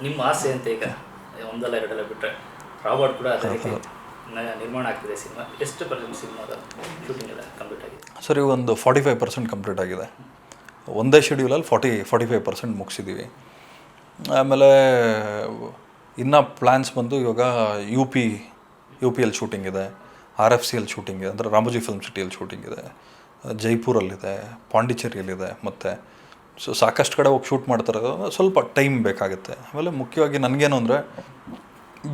ನಿಮ್ಮ ಆಸೆ ಅಂತ ಈಗ ಒಂದಲ್ಲ ಎರಡಲ್ಲ ಬಿಟ್ಟರೆ ರಾಬರ್ಟ್ ಕೂಡ ಅದೇ ರೀತಿ ನಿರ್ಮಾಣ ಆಗ್ತಿದೆ ಸಿನಿಮಾ. ಎಷ್ಟು ಪರ್ಸೆಂಟ್ ಸಿನಿಮಾದ ಶೂಟಿಂಗ್ ಎಲ್ಲ ಕಂಪ್ಲೀಟ್ ಆಗಿದೆ ಸರ್? ಈಗ ಒಂದು 45% ಕಂಪ್ಲೀಟ್ ಆಗಿದೆ. ಒಂದೇ ಶೆಡ್ಯೂಲಲ್ಲಿ 45% ಮುಗಿಸಿದ್ದೀವಿ. ಆಮೇಲೆ ಇನ್ನು ಪ್ಲ್ಯಾನ್ಸ್ ಬಂದು ಇವಾಗ ಯು ಪಿಯಲ್ಲಿ ಶೂಟಿಂಗ್ ಇದೆ, RFCಯಲ್ಲಿ ಶೂಟಿಂಗ್ ಇದೆ, ಅಂದರೆ ರಾಮೋಜಿ ಫಿಲ್ಮ್ ಸಿಟಿಯಲ್ಲಿ ಶೂಟಿಂಗ್ ಇದೆ, ಜೈಪುರಲ್ಲಿದೆ, ಪಾಂಡಿಚೇರಿಯಲ್ಲಿದೆ. ಮತ್ತು ಸಾಕಷ್ಟು ಕಡೆ ಹೋಗಿ ಶೂಟ್ ಮಾಡ್ತಾರೆ. ಸ್ವಲ್ಪ ಟೈಮ್ ಬೇಕಾಗುತ್ತೆ. ಆಮೇಲೆ ಮುಖ್ಯವಾಗಿ ನನಗೇನು ಅಂದರೆ,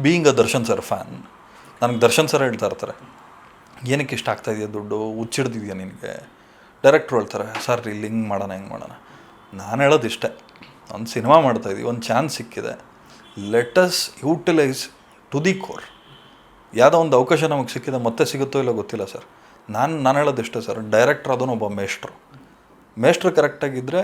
being a Darshan sir fan, ನನಗೆ ದರ್ಶನ್ ಸರ್ ಹೇಳ್ತಾ ಇರ್ತಾರೆ, ಏನಕ್ಕೆ ಇಷ್ಟ ಆಗ್ತಾಯಿದೆಯಾ ದುಡ್ಡು, ಹುಚ್ಚಿಡ್ದಿದೆಯಾ ನಿನಗೆ? ಡೈರೆಕ್ಟ್ರು ಹೇಳ್ತಾರೆ, ಸರ್ ಇಲ್ಲಿ ಹಿಂಗೆ ಮಾಡೋಣ ಹಿಂಗೆ ಮಾಡೋಣ. ನಾನು ಹೇಳೋದು ಇಷ್ಟೇ, ಒಂದು ಸಿನಿಮಾ ಮಾಡ್ತಾಯಿದ್ದೀವಿ, ಒಂದು ಚಾನ್ಸ್ ಸಿಕ್ಕಿದೆ, let us utilise to the core. ಯಾವುದೋ ಒಂದು ಅವಕಾಶ ನಮಗೆ ಸಿಕ್ಕಿದೆ, ಮತ್ತೆ ಸಿಗುತ್ತೋ ಇಲ್ಲ ಗೊತ್ತಿಲ್ಲ ಸರ್. ನಾನು ಹೇಳೋದು ಇಷ್ಟೇ ಸರ್, ಡೈರೆಕ್ಟ್ರ್ ಅದನ್ನು ಒಬ್ಬ ಮೇಷ್ಟ್ರು ಕರೆಕ್ಟಾಗಿದ್ದರೆ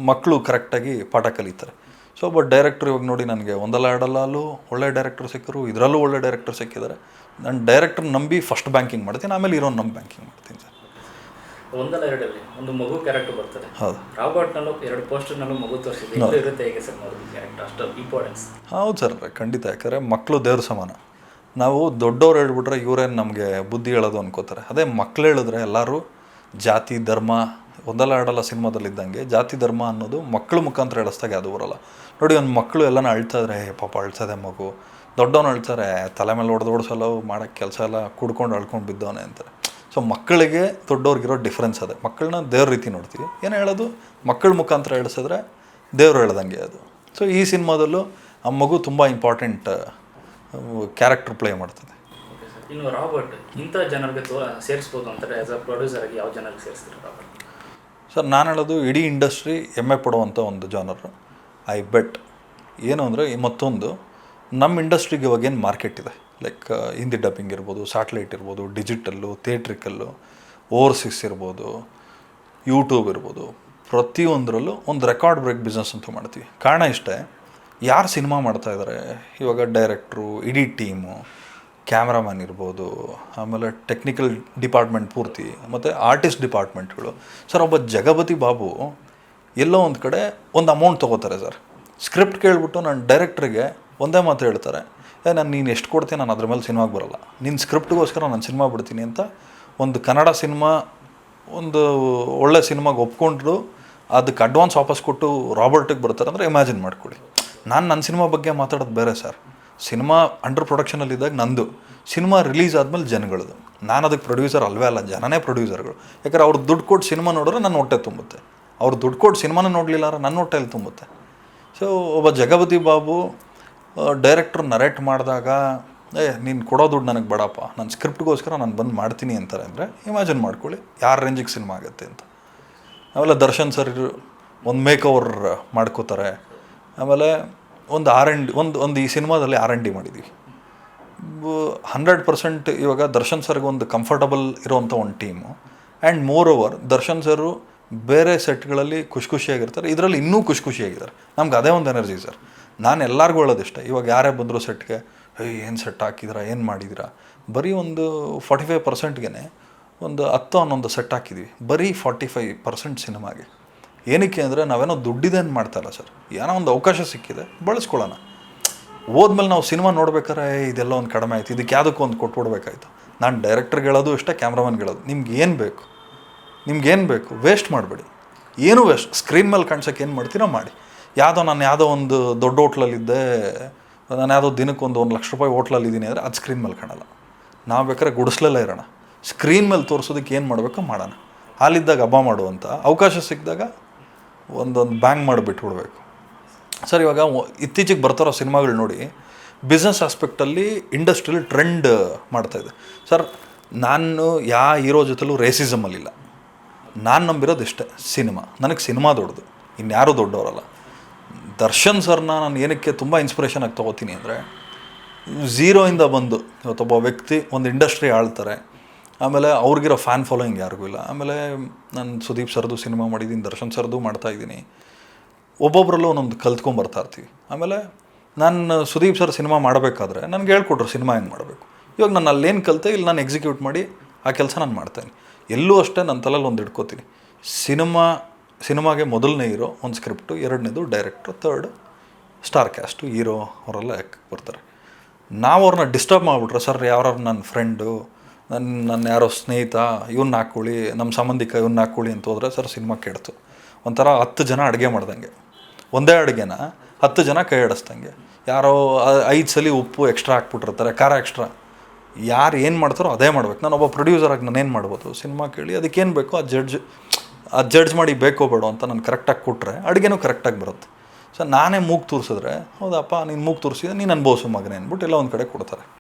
ಮಕ್ಕಳು ಕರೆಕ್ಟಾಗಿ ಪಾಠ ಕಲಿತಾರೆ. ಸೊ ಒಬ್ಬ ಡೈರೆಕ್ಟ್ರು ಇವಾಗ ನೋಡಿ, ನನಗೆ ಒಂದಲ್ಲ ಎರಡಲ್ಲೂ ಒಳ್ಳೆ ಡೈರೆಕ್ಟ್ರು ಸಿಕ್ಕರು, ಇದರಲ್ಲೂ ಒಳ್ಳೆ ಡೈರೆಕ್ಟ್ರು ಸಿಕ್ಕಿದ್ದಾರೆ. ನಾನು ಡೈರೆಕ್ಟ್ರ್ ನಂಬಿ ಫಸ್ಟ್ ಬ್ಯಾಂಕಿಂಗ್ ಮಾಡ್ತೀನಿ, ಆಮೇಲೆ ಇರೋನು ನಮ್ಮ ಬ್ಯಾಂಕಿಂಗ್ ಮಾಡ್ತೀನಿ ಸರ್. ಒಂದಲ್ಲ ಎರಡಲ್ಲಿ ಒಂದು ಮಗು ಕ್ಯಾರೆಕ್ಟರ್ ಬರ್ತದೆ. ಹೌದು, ರಾಬರ್ಟ್ನಲ್ಲೂ 2 ಪೋಸ್ಟರ್ನಲ್ಲೂ ಮಗು ತೋರಿಸಿದೆ, ಇರುತ್ತೆ ಹೇಗೆ ಸರ್ ಮಗು ಕ್ಯಾರೆಕ್ಟರ್ ಅಷ್ಟು ಇಂಪಾರ್ಟೆನ್ಸ್? ಹೌದು ಸರ್, ಖಂಡಿತ. ಯಾಕಂದರೆ ಮಕ್ಕಳು ದೇವ್ರ ಸಮಾನ. ನಾವು ದೊಡ್ಡವ್ರು ಹೇಳ್ಬಿಟ್ರೆ ಇವರೇನು ನಮಗೆ ಬುದ್ಧಿ ಹೇಳೋದು ಅನ್ಕೋತಾರೆ. ಅದೇ ಮಕ್ಳು ಹೇಳಿದ್ರೆ ಎಲ್ಲರೂ ಜಾತಿ ಧರ್ಮ, ಒಂದಲ್ಲ ಎರಡಲ್ಲ ಸಿನಿಮಾದಲ್ಲಿದ್ದಂಗೆ ಜಾತಿ ಧರ್ಮ ಅನ್ನೋದು ಮಕ್ಕಳ ಮುಖಾಂತರ ಹೇಳಿಸ್ದಾಗ ಅದು ಬರೋಲ್ಲ. ನೋಡಿ, ಒಂದು ಮಕ್ಕಳು ಎಲ್ಲನ ಅಳ್ತಾಯಿದ್ರೆ ಪಾಪ ಅಳ್ಸದೆ ಮಗು, ದೊಡ್ಡವನು ಅಳ್ತಾರೆ ತಲೆ ಮೇಲೆ ಓಡಿಸಲ್ಲ, ಮಾಡೋಕ್ಕೆ ಕೆಲಸ ಎಲ್ಲ ಕುಡ್ಕೊಂಡು ಅಳ್ಕೊಂಡು ಬಿದ್ದವನೇ ಅಂತಾರೆ. ಸೊ ಮಕ್ಕಳಿಗೆ ದೊಡ್ಡವ್ರಿಗಿರೋ ಡಿಫ್ರೆನ್ಸ್ ಅದೇ. ಮಕ್ಕಳನ್ನ ದೇವ್ರ ರೀತಿ ನೋಡ್ತೀವಿ, ಏನು ಹೇಳೋದು ಮಕ್ಕಳ ಮುಖಾಂತರ ಹೇಳಿಸಿದ್ರೆ ದೇವ್ರು ಹೇಳ್ದಂಗೆ ಅದು. ಸೊ ಈ ಸಿನಿಮಾದಲ್ಲೂ ಆ ಮಗು ತುಂಬ ಇಂಪಾರ್ಟೆಂಟ್ ಕ್ಯಾರೆಕ್ಟರ್ ಪ್ಲೇ ಮಾಡ್ತದೆ. ಇನ್ನು ರಾಬರ್ಟ್ ಇಂಥ ಜನರಿಗೆ ಸೇರಿಸ್ಬೋದು ಅಂತಾರೆ, ಆ್ಯಸ್ ಅ ಪ್ರೊಡ್ಯೂಸರ್ ಆಗಿ ಯಾವ ಜನರಿಗೆ ಸೇರಿಸ್ತಾರೆ ರಾಬರ್ಟ್? ಸರ್, ನಾನು ಹೇಳೋದು ಇಡೀ ಇಂಡಸ್ಟ್ರಿ ಹೆಮ್ಮೆ ಪಡುವಂಥ ಒಂದು ಜಾನರ್. ಐ ಬೆಟ್ ಏನು ಅಂದರೆ, ಮತ್ತೊಂದು ನಮ್ಮ ಇಂಡಸ್ಟ್ರಿಗೆ ಇವಾಗೇನು ಮಾರ್ಕೆಟ್ ಇದೆ, ಲೈಕ್ ಹಿಂದಿ ಡಬ್ಬಿಂಗ್ ಇರ್ಬೋದು, ಸ್ಯಾಟಲೈಟ್ ಇರ್ಬೋದು, ಡಿಜಿಟಲ್ಲು, ಥಿಯೇಟ್ರಿಕಲ್ಲು, ಓವರ್ಸೀಸ್ ಇರ್ಬೋದು, ಯೂಟ್ಯೂಬ್ ಇರ್ಬೋದು, ಪ್ರತಿಯೊಂದರಲ್ಲೂ ಒಂದು ರೆಕಾರ್ಡ್ ಬ್ರೇಕ್ ಬಿಸ್ನೆಸ್ ಅಂತೂ ಮಾಡ್ತೀವಿ. ಕಾರಣ ಇಷ್ಟೇ, ಯಾರು ಸಿನಿಮಾ ಮಾಡ್ತಾಯಿದ್ದಾರೆ ಇವಾಗ, ಡೈರೆಕ್ಟ್ರು, ಇಡೀ ಟೀಮು, ಕ್ಯಾಮ್ರಾಮ್ಯಾನ್ ಇರ್ಬೋದು, ಆಮೇಲೆ ಟೆಕ್ನಿಕಲ್ ಡಿಪಾರ್ಟ್ಮೆಂಟ್ ಪೂರ್ತಿ, ಮತ್ತು ಆರ್ಟಿಸ್ಟ್ ಡಿಪಾರ್ಟ್ಮೆಂಟ್ಗಳು. ಸರ್, ಒಬ್ಬ ಜಗಪತಿ ಬಾಬು ಎಲ್ಲೋ ಒಂದು ಕಡೆ ಒಂದು ಅಮೌಂಟ್ ತೊಗೋತಾರೆ ಸರ್. ಸ್ಕ್ರಿಪ್ಟ್ ಕೇಳಿಬಿಟ್ಟು ನಾನು ಡೈರೆಕ್ಟ್ರಿಗೆ ಒಂದೇ ಮಾತು ಹೇಳ್ತಾರೆ, ನೀನು ಎಷ್ಟು ಕೊಡ್ತೀನಿ ನಾನು ಅದ್ರ ಮೇಲೆ ಸಿನಿಮಾಗೆ ಬರೋಲ್ಲ, ನಿನ್ನ ಸ್ಕ್ರಿಪ್ಟ್ಗೋಸ್ಕರ ನಾನು ಸಿನಿಮಾ ಬಿಡ್ತೀನಿ ಅಂತ. ಒಂದು ಕನ್ನಡ ಸಿನಿಮಾ ಒಂದು ಒಳ್ಳೆ ಸಿನಿಮಾಗೆ ಒಪ್ಕೊಂಡ್ರು ಅದಕ್ಕೆ ಅಡ್ವಾನ್ಸ್ ವಾಪಸ್ ಕೊಟ್ಟು ರಾಬರ್ಟಿಗೆ ಬರ್ತಾರೆ ಅಂದರೆ ಇಮ್ಯಾಜಿನ್ ಮಾಡ್ಕೊಳ್ಳಿ. ನಾನು ನನ್ನ ಸಿನಿಮಾ ಬಗ್ಗೆ ಮಾತಾಡೋದು ಬೇರೆ ಸರ್. ಸಿನಿಮಾ ಅಂಡರ್ ಪ್ರೊಡಕ್ಷನಲ್ಲಿದ್ದಾಗ ನಂದು, ಸಿನಿಮಾ ರಿಲೀಸ್ ಆದಮೇಲೆ ಜನಗಳದು. ನಾನು ಅದಕ್ಕೆ ಪ್ರೊಡ್ಯೂಸರ್ ಅಲ್ವೇ ಅಲ್ಲ, ಜನನೇ ಪ್ರೊಡ್ಯೂಸರ್ಗಳು. ಯಾಕಂದ್ರೆ ಅವ್ರು ದುಡ್ಡು ಕೊಟ್ಟು ಸಿನಿಮಾ ನೋಡಿದ್ರೆ ನನ್ನ ಹೊಟ್ಟೆ ತುಂಬುತ್ತೆ, ಅವ್ರು ದುಡ್ಡು ಕೊಟ್ಟು ಸಿನಿಮಾನ ನೋಡಲಿಲ್ಲ ನನ್ನ ಹೊಟ್ಟೆಯಲ್ಲಿ ತುಂಬುತ್ತೆ. ಸೊ ಒಬ್ಬ ಜಗಪತಿ ಬಾಬು ಡೈರೆಕ್ಟ್ರ್ ನರೇಟ್ ಮಾಡಿದಾಗ, ನೀನು ಕೊಡೋ ದುಡ್ಡು ನನಗೆ ಬೇಡಪ್ಪ, ನನ್ನ ಸ್ಕ್ರಿಪ್ಟ್ಗೋಸ್ಕರ ನಾನು ಬಂದು ಮಾಡ್ತೀನಿ ಅಂತಾರೆ ಅಂದರೆ ಇಮ್ಯಾಜಿನ್ ಮಾಡ್ಕೊಳ್ಳಿ ಯಾರ ರೇಂಜಿಗೆ ಸಿನಿಮಾ ಆಗುತ್ತೆ ಅಂತ. ಆಮೇಲೆ ದರ್ಶನ್ ಸರ್ ಒಂದು ಮೇಕ್ ಓವರ್ ಮಾಡ್ಕೋತಾರೆ. ಆಮೇಲೆ ಒಂದು ಒಂದು ಈ ಸಿನಿಮಾದಲ್ಲಿ R&D ಮಾಡಿದ್ದೀವಿ 100%. ಇವಾಗ ದರ್ಶನ್ ಸರ್ಗೆ ಒಂದು ಕಂಫರ್ಟಬಲ್ ಇರೋವಂಥ ಒಂದು team. And moreover Darshan sir ಬೇರೆ ಸೆಟ್ಗಳಲ್ಲಿ ಖುಷಿಯಾಗಿರ್ತಾರೆ, ಇದರಲ್ಲಿ ಇನ್ನೂ ಖುಷಿಯಾಗಿದ್ದಾರೆ. ನಮ್ಗೆ ಅದೇ ಒಂದು ಎನರ್ಜಿ ಸರ್. ನಾನು ಎಲ್ಲರಿಗೂ ಹೇಳೋದಿಷ್ಟ, ಇವಾಗ ಯಾರೇ ಬಂದರೂ ಸೆಟ್ಗೆ, ಏನು ಸೆಟ್ ಹಾಕಿದ್ದೀರಾ, ಏನು ಮಾಡಿದ್ದೀರಾ, ಬರೀ ಒಂದು 45%ಗೆ ಒಂದು 10-11 ಸೆಟ್ ಹಾಕಿದ್ವಿ, ಬರೀ 45% ಸಿನಿಮಾಗೆ. ಏನಕ್ಕೆ ಅಂದರೆ ನಾವೇನೋ ದುಡ್ಡಿದೇನು ಮಾಡ್ತಾಯಿಲ್ಲ ಸರ್, ಏನೋ ಒಂದು ಅವಕಾಶ ಸಿಕ್ಕಿದೆ ಬಳಸ್ಕೊಳ್ಳೋಣ. ಹೋದ್ಮೇಲೆ ನಾವು ಸಿನಿಮಾ ನೋಡ್ಬೇಕಾರೆ ಇದೆಲ್ಲ ಒಂದು ಕಡಿಮೆ ಆಯಿತು, ಇದಕ್ಕೆ ಯಾವುದಕ್ಕೂ ಒಂದು ಕೊಟ್ಬಿಡ್ಬೇಕಾಯ್ತು. ನಾನು ಡೈರೆಕ್ಟ್ರಿಗೆ ಹೇಳೋದು ಇಷ್ಟ, ಕ್ಯಾಮ್ರಾಮನ್ಗೆ ಹೇಳೋದು, ನಿಮ್ಗೇನು ಬೇಕು ವೇಸ್ಟ್ ಮಾಡಬೇಡಿ, ಏನೂ ವೇಸ್ಟ್. ಸ್ಕ್ರೀನ್ ಮೇಲೆ ಕಾಣ್ಸೋಕ್ಕೆ ಏನು ಮಾಡ್ತೀರೋ ಮಾಡಿ. ನಾನು ಯಾವುದೋ ಒಂದು ದೊಡ್ಡ ಹೋಟ್ಲಲ್ಲಿದ್ದೆ, ನಾನು ಯಾವುದೋ ದಿನಕ್ಕೆ ಒಂದು ₹1,00,000 ಹೋಟ್ಲಲ್ಲಿದ್ದೀನಿ ಅಂದರೆ ಅದು ಸ್ಕ್ರೀನ್ ಮೇಲೆ ಕಾಣಲ್ಲ. ನಾವು ಬೇಕಾದ್ರೆ ಗುಡಿಸ್ಲಲ್ಲೇ ಇರೋಣ, ಸ್ಕ್ರೀನ್ ಮೇಲೆ ತೋರಿಸೋದಕ್ಕೆ ಏನು ಮಾಡಬೇಕೋ ಮಾಡೋಣ. ಹಾಲಿದ್ದಾಗ ಹಬ್ಬ ಮಾಡುವಂಥ ಅವಕಾಶ ಸಿಕ್ಕಿದಾಗ ಒಂದೊಂದು ಬ್ಯಾಂಗ್ ಮಾಡಿಬಿಟ್ಬಿಡ್ಬೇಕು ಸರ್. ಇವಾಗ ಇತ್ತೀಚೆಗೆ ಬರ್ತಾರೋ ಸಿನಿಮಾಗಳು ನೋಡಿ, ಬಿಸ್ನೆಸ್ ಆಸ್ಪೆಕ್ಟಲ್ಲಿ ಇಂಡಸ್ಟ್ರಿಯಲ್ಲಿ ಟ್ರೆಂಡ್ ಮಾಡ್ತಾಯಿದೆ ಸರ್. ನಾನು ಹೀರೋ ಜೊತೆಲೂ ರೇಸಿಸಮಲ್ಲಿಲ್ಲ. ನಾನು ನಂಬಿರೋದು ಇಷ್ಟೇ, ಸಿನಿಮಾ ನನಗೆ ಸಿನಿಮಾ ದೊಡ್ಡದು, ಇನ್ಯಾರೂ ದೊಡ್ಡವರಲ್ಲ. ದರ್ಶನ್ ಸರ್ನ ನಾನು ಏನಕ್ಕೆ ತುಂಬ ಇನ್ಸ್ಪಿರೇಷನ್ ಆಗಿ ತೊಗೋತೀನಿ ಅಂದರೆ, ಝೀರೋಯಿಂದ ಬಂದು ಇವತ್ತೊಬ್ಬ ವ್ಯಕ್ತಿ ಒಂದು ಇಂಡಸ್ಟ್ರಿ ಆಳ್ತಾರೆ. ಆಮೇಲೆ ಅವ್ರಿಗಿರೋ ಫ್ಯಾನ್ ಫಾಲೋಯಿಂಗ್ ಯಾರಿಗೂ ಇಲ್ಲ. ಆಮೇಲೆ ನಾನು ಸುದೀಪ್ ಸರ್ದು ಸಿನಿಮಾ ಮಾಡಿದ್ದೀನಿ, ದರ್ಶನ್ ಸರ್ದು ಮಾಡ್ತಾಯಿದ್ದೀನಿ. ಒಬ್ಬೊಬ್ಬರಲ್ಲೂ ಒಂದೊಂದು ಕಲ್ತ್ಕೊಂಬರ್ತಾ ಇರ್ತೀವಿ. ಆಮೇಲೆ ನಾನು ಸುದೀಪ್ ಸರ್ ಸಿನಿಮಾ ಮಾಡಬೇಕಾದ್ರೆ ನನಗೆ ಹೇಳ್ಕೊಟ್ರು ಸಿನಿಮಾ ಹೆಂಗೆ ಮಾಡಬೇಕು. ಇವಾಗ ನಾನು ಅಲ್ಲೇನು ಕಲಿತೆ ಇಲ್ಲಿ ನಾನು ಎಕ್ಸಿಕ್ಯೂಟ್ ಮಾಡಿ ಆ ಕೆಲಸ ನಾನು ಮಾಡ್ತೇನೆ. ಎಲ್ಲೂ ಅಷ್ಟೇ ನನ್ನ ತಲೆಯಲ್ಲಿ ಒಂದು ಇಟ್ಕೋತೀನಿ, ಸಿನಿಮಾಗೆ ಮೊದಲನೇ ಇರೋ ಒಂದು ಸ್ಕ್ರಿಪ್ಟು, ಎರಡನೇದು ಡೈರೆಕ್ಟ್ರು, ಥರ್ಡ್ ಸ್ಟಾರ್ ಕ್ಯಾಸ್ಟು ಹೀರೋ ಅವರೆಲ್ಲ ಬರ್ತಾರೆ. ನಾವು ಅವ್ರನ್ನ ಡಿಸ್ಟರ್ಬ್ ಮಾಡಿಬಿಟ್ರೆ, ಸರ್ ಯಾರು ನನ್ನ ಫ್ರೆಂಡು, ನನ್ನ ಯಾರೋ ಸ್ನೇಹಿತ, ಇವ್ನ ಹಾಕ್ಕೊಳ್ಳಿ, ನಮ್ಮ ಸಂಬಂಧಿಕ ಇವ್ನ ಹಾಕ್ಕೊಳ್ಳಿ ಅಂತ ಹೋದರೆ ಸರ್ ಸಿನಿಮಾ ಕೆಡ್ತು. ಒಂಥರ 10 ಜನ ಅಡುಗೆ ಮಾಡ್ದಂಗೆ, ಒಂದೇ ಅಡುಗೆನ 10 ಜನ ಕೈ ಆಡಿಸ್ದಂಗೆ. ಯಾರೋ 5 ಸಲ ಉಪ್ಪು ಎಕ್ಸ್ಟ್ರಾ ಹಾಕ್ಬಿಟ್ಟಿರ್ತಾರೆ, ಖಾರ ಎಕ್ಸ್ಟ್ರಾ. ಯಾರು ಏನು ಮಾಡ್ತಾರೋ ಅದೇ ಮಾಡ್ಬೇಕು. ನಾನು ಒಬ್ಬ ಪ್ರೊಡ್ಯೂಸರಾಗಿ ನಾನು ಏನು ಮಾಡ್ಬೋದು? ಸಿನಿಮಾ ಕೇಳಿ ಅದಕ್ಕೇನು ಬೇಕೋ ಅದು ಜಡ್ಜ್ ಮಾಡಿ ಬೇಕೋ ಬೇಡೋ ಅಂತ ನಾನು ಕರೆಕ್ಟಾಗಿ ಕೊಟ್ಟರೆ ಅಡುಗೆನೂ ಕರೆಕ್ಟಾಗಿ ಬರುತ್ತೆ. ಸೊ ನಾನೇ ಮೂಗು ತೂರಿಸಿದ್ರೆ, ಹೌದಪ್ಪ ನೀನು ಮೂಗು ತೂರಿಸಿದ್ರೆ ನೀನು ಅನುಭವಿಸು ಮಗನೇ ಅಂದ್ಬಿಟ್ಟು ಎಲ್ಲ ಒಂದು ಕಡೆ ಕೊಡ್ತಾರೆ.